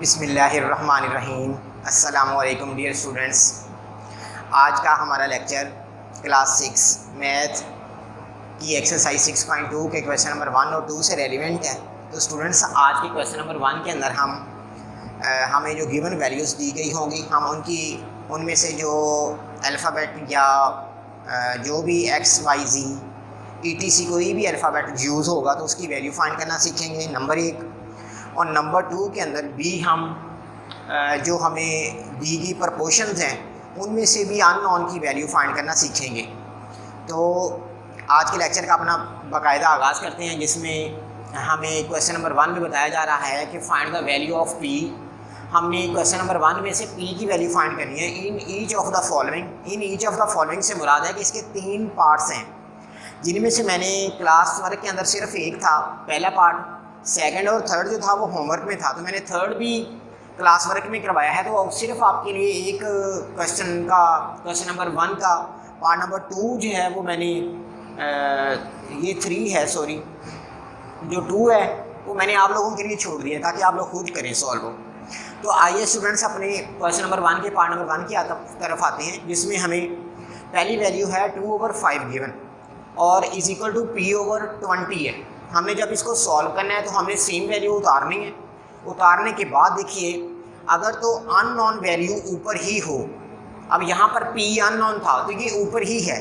बिस्मिल्लाहिर्रहमानिर्रहीम। अस्सलामुअलैकुम dear students. आज का हमारा लेक्चर क्लास 6 मैथ की एक्सरसाइज 6.2 के क्वेश्चन नंबर 1 और 2 से रेलिवेंट है। तो स्टूडेंट्स, आज के क्वेश्चन नंबर 1 के अंदर हमें जो गिवन वैल्यूज़ दी गई होंगी, हम उनमें से जो अल्फ़ाबेट या जो भी एक्स वाई जी ETC कोई भी अल्फ़ाबेट यूज़ होगा तो उसकी वैल्यू फाइंड करना सीखेंगे, नंबर 1। और नंबर 2 के अंदर भी हम जो हमें दी गई प्रपोर्शंस हैं उनमें से भी अननोन की वैल्यू फाइंड करना सीखेंगे। तो आज के लेक्चर का अपना बाकायदा आगाज़ करते हैं, जिसमें हमें क्वेश्चन नंबर 1 में बताया जा रहा है कि find the value of P। हमने क्वेश्चन नंबर 1 में से P की वैल्यू फाइंड करनी है in each of the following. In each of the following से मुराद है कि इसके 3 पार्ट्स हैं, जिनमें से मैंने क्लास वर्क के अंदर सिर्फ एक था, पहला पार्ट। सेकंड और थर्ड जो था वो होमवर्क में था, तो मैंने थर्ड भी क्लास वर्क में करवाया है। तो सिर्फ आपके लिए एक क्वेश्चन नंबर 1 का पार्ट नंबर 2 जो है वो मैंने ये 3 है, सॉरी, जो 2 है वो मैंने आप लोगों के लिए छोड़ दिया ताकि आप लोग खुद करें सॉल्व हो। तो आइए स्टूडेंट्स, अपने क्वेश्चन नंबर 1 के पार्ट नंबर 1 की तरफ आते हैं, जिसमें हमें पहली वैल्यू है 2/5 गिवन और इज इक्वल टू P/20 है। हमने जब इसको सॉल्व करना है तो हमने सेम वैल्यू उतारनी है। उतारने के बाद देखिए, अगर तो अननोन वैल्यू ऊपर ही हो, अब यहाँ पर P अननोन था तो ये ऊपर ही है।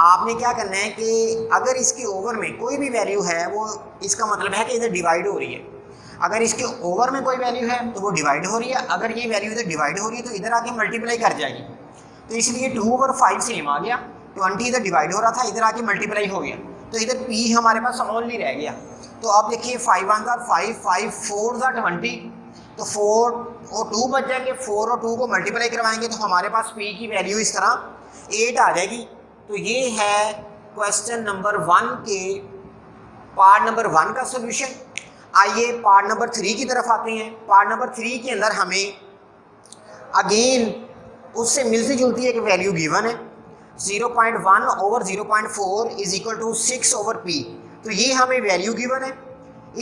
आपने क्या करना है कि अगर इसके ओवर में कोई भी वैल्यू है, वो इसका मतलब है कि इधर डिवाइड हो रही है। अगर इसके ओवर में कोई वैल्यू है तो वो डिवाइड हो रही है, अगर ये वैल्यू इधर डिवाइड हो रही है तो इधर आके मल्टीप्लाई कर जाएगी। तो इसलिए 2/5 सेम आ गया, 20 इधर डिवाइड हो रहा था, इधर आके मल्टीप्लाई हो गया, तो इधर P हमारे पास ओनली रह गया। तो अब देखिए 5 1 5, 5 4 20, तो 4 और 2 बच जाएंगे। 4 और 2 को मल्टीप्लाई करवाएंगे तो हमारे पास P की वैल्यू इस तरह 8 आ जाएगी। तो ये है क्वेश्चन नंबर 1 के पार्ट नंबर 1 का सोल्यूशन। आइए पार्ट नंबर 3 की तरफ आते हैं। पार्ट नंबर 3 के अंदर हमें अगेन उससे मिलती जुलती एक वैल्यू गिवन है, 0.1/0.4 इज इक्वल टू 6/P। तो ये हमें वैल्यू गिवन है।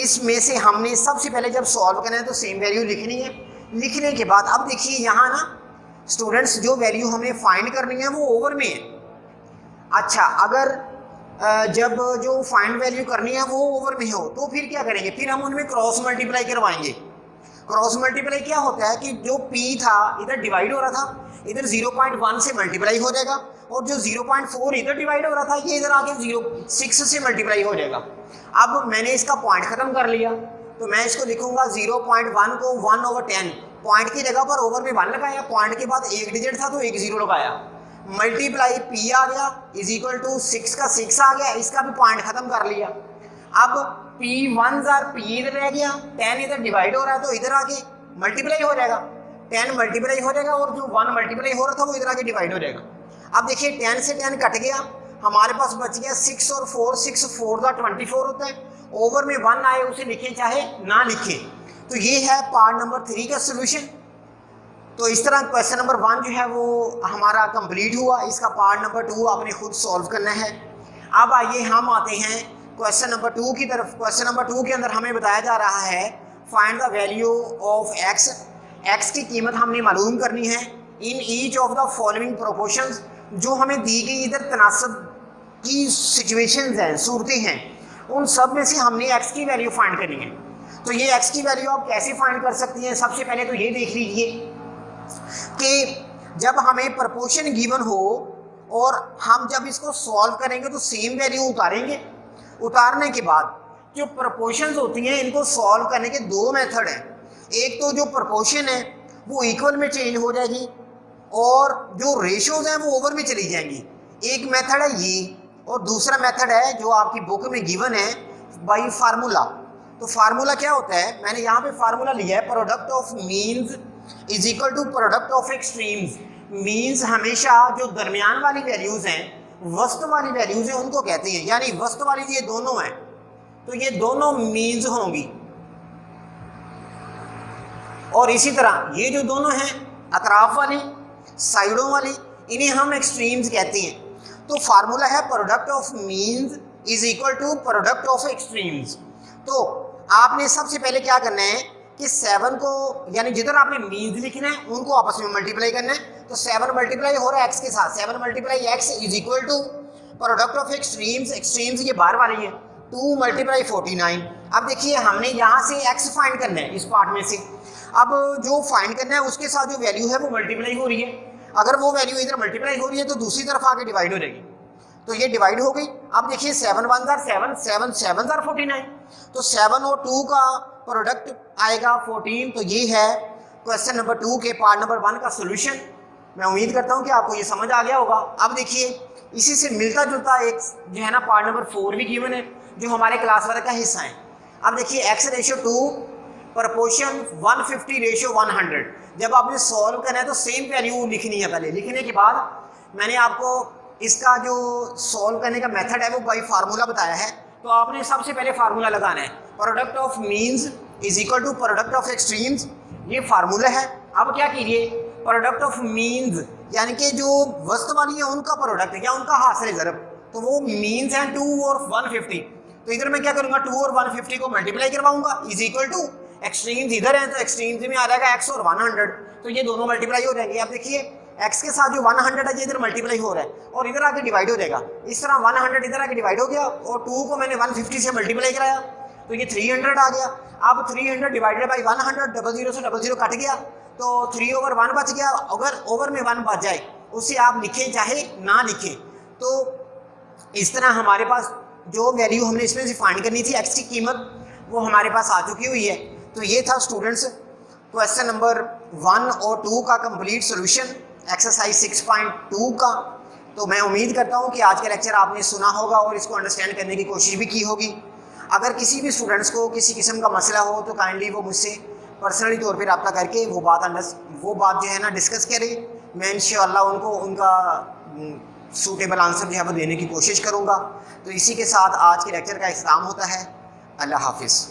इसमें से हमने सबसे पहले जब सॉल्व करना है तो सेम वैल्यू लिखनी है। लिखने के बाद अब देखिए यहाँ ना स्टूडेंट्स, जो वैल्यू हमें फाइंड करनी है वो ओवर में है। अच्छा, अगर जब जो फाइंड वैल्यू करनी है वो ओवर में हो तो फिर क्या करेंगे, फिर हम उनमें क्रॉस मल्टीप्लाई करवाएंगे। क्रॉस मल्टीप्लाई क्या होता है कि जो P था इधर डिवाइड हो रहा था, इधर 0.1 से मल्टीप्लाई हो जाएगा, और जो 0.4 इधर डिवाइड हो रहा था ये इधर आके 0.6 से मल्टीप्लाई हो जाएगा। अब मैंने इसका पॉइंट खत्म कर लिया, तो मैं इसको लिखूंगा 0.1 को 1/10, पॉइंट की जगह पर ओवर में 1 लगाया, पॉइंट के बाद एक डिजिट था तो एक 0 लगाया, मल्टीप्लाई P आ गया इज इक्वल टू 6 का 6 आ गया, इसका भी पॉइंट खत्म कर लिया। अब P इधर रह गया, 10 इधर डिवाइड हो रहा है तो इधर आके मल्टीप्लाई हो जाएगा, 10 मल्टीप्लाई हो जाएगा, और जो 1 मल्टीप्लाई हो रहा था वो इधर आके डिवाइड हो जाएगा। अब देखिए 10 से 10 कट गया, हमारे पास बच गया 6 और 4, 6 4 24 होता है। ओवर में 1 आए उसे लिखें चाहे ना लिखें। तो ये है पार्ट नंबर 3 का सोल्यूशन। तो इस तरह क्वेश्चन नंबर 1 जो है वो हमारा कंप्लीट हुआ। इसका पार्ट नंबर 2 आपने खुद सॉल्व करना है। अब आइए हम आते हैं क्वेश्चन नंबर 2 की तरफ। क्वेश्चन नंबर 2 के अंदर हमें बताया जा रहा है find the value of x। x की कीमत हमने मालूम करनी है in each of the following proportions. जो हमें दी गई इधर तनासब की सिचुएशंस हैं, सूरतें हैं, उन सब में से हमने x की वैल्यू फाइंड करनी है। तो ये x की वैल्यू आप कैसे फाइंड कर सकती हैं? सबसे पहले तो ये देख लीजिए कि जब हमें प्रपोर्शन गिवन हो और हम जब इसको सॉल्व करेंगे तो सेम वैल्यू उतारेंगे। उतारने के बाद जो प्रपोर्शंस होती हैं इनको सॉल्व करने के 2 मेथड हैं। एक तो जो प्रपोर्शन है वो इक्वल में चेंज हो जाएगी और जो रेशोज हैं वो ओवर में चली जाएंगी। एक मेथड है ये, और दूसरा मेथड है जो आपकी बुक में गिवन है बाय फार्मूला। तो फार्मूला क्या होता है, मैंने यहाँ पे फार्मूला लिया है, product of means is equal to product of extremes. Means हमेशा जो दरमियान वाली वैल्यूज हैं, वस्त वाली वैल्यूज हैं, उनको कहते हैं, यानी वस्त वाली ये दोनों हैं तो ये दोनों मीन्स होंगी। और इसी तरह ये जो दोनों हैं अतराफ वाली, साइडों वाली, इन्हें हम एक्सट्रीम्स कहते हैं। तो फार्मूला है product of means is equal to product of extremes. तो आपने सबसे पहले क्या करना है कि 7 को यानी जिधर आपने मीन्स लिखना है उनको आपस में मल्टीप्लाई करना है। तो 7 मल्टीप्लाई हो रहा है एक्स के साथ, 7 multiply x is equal to product of extremes, extremes ये बाहर वाली है, 2 मल्टीप्लाई 49। अब देखिए हमने यहाँ से एक्स फाइंड करना है इस पार्ट में से। अब जो फाइंड करना है उसके साथ जो वैल्यू है वो मल्टीप्लाई हो रही है। अगर वो वैल्यू इधर मल्टीप्लाई हो रही है तो दूसरी तरफ आके डिवाइड हो जाएगी, तो ये डिवाइड हो गई। अब देखिए 7 1 जार 7, 7 7 जार 49, तो 7 और 2 का प्रोडक्ट आएगा 14। तो ये है क्वेश्चन नंबर 2 के पार्ट नंबर 1 का सोल्यूशन। मैं उम्मीद करता हूँ कि आपको ये समझ आ गया होगा। अब देखिए इसी से मिलता जुलता एक जो है ना पार्ट नंबर 4 भी गिवन है जो हमारे क्लास वर्क का हिस्सा है। अब देखिए x रेशियो 2 प्रपोर्शन 150 रेशियो 100। जब आपने सॉल्व करना है तो सेम वैल्यू लिखनी है। पहले लिखने के बाद मैंने आपको इसका जो सॉल्व करने का मेथड है वो बाई फार्मूला बताया है। तो आपने सबसे पहले फार्मूला लगाना है, product of means is equal to product of extremes, ये फार्मूला है। अब क्या कीजिए, प्रोडक्ट ऑफ मीन्स यानी कि जो वस्त वाली है उनका प्रोडक्ट है या उनका हासिल ज़रब, तो वो मीन्स हैं 2 और 150। तो इधर मैं क्या करूँगा, 2 और 150 को मल्टीप्लाई करवाऊंगा इज इक्वल टू एक्सट्रीम्स इधर है तो एक्सट्रीम्स में आ जाएगा x और 100, तो ये दोनों मल्टीप्लाई हो जाएंगे। अब देखिए x के साथ जो 100 है ये इधर मल्टीप्लाई हो रहा है और इधर आके डिवाइड हो जाएगा। इस तरह 100 इधर आके डिवाइड हो गया और 2 को मैंने 150 से मल्टीप्लाई कराया तो ये 300 आ गया। अब 300 डिवाइडेड बाई 100, 00 से 00 कट गया तो 3/1 बच गया। अगर ओवर में 1 बच जाए उसे आप लिखें चाहे ना लिखें। तो इस तरह हमारे पास जो वैल्यू हमने इसमें से फाइंड करनी थी x की कीमत वो हमारे पास आ चुकी हुई है। तो ये था स्टूडेंट्स क्वेश्चन नंबर 1 और 2 का कंप्लीट सॉल्यूशन एक्सरसाइज 6.2 का। तो मैं उम्मीद करता हूँ कि आज का लेक्चर आपने सुना होगा और इसको अंडरस्टैंड करने की कोशिश भी की होगी। अगर किसी भी स्टूडेंट्स को किसी किस्म का मसला हो तो काइंडली वो मुझसे पर्सनली तौर पे रब्ता करके वो बात जो है ना डिस्कस करें। मैं इंशाअल्लाह उनको उनका सूटेबल आंसर जो है वो देने की कोशिश करूँगा। तो इसी के साथ आज के लेक्चर का इख्तिताम होता है। अल्लाह हाफिज़।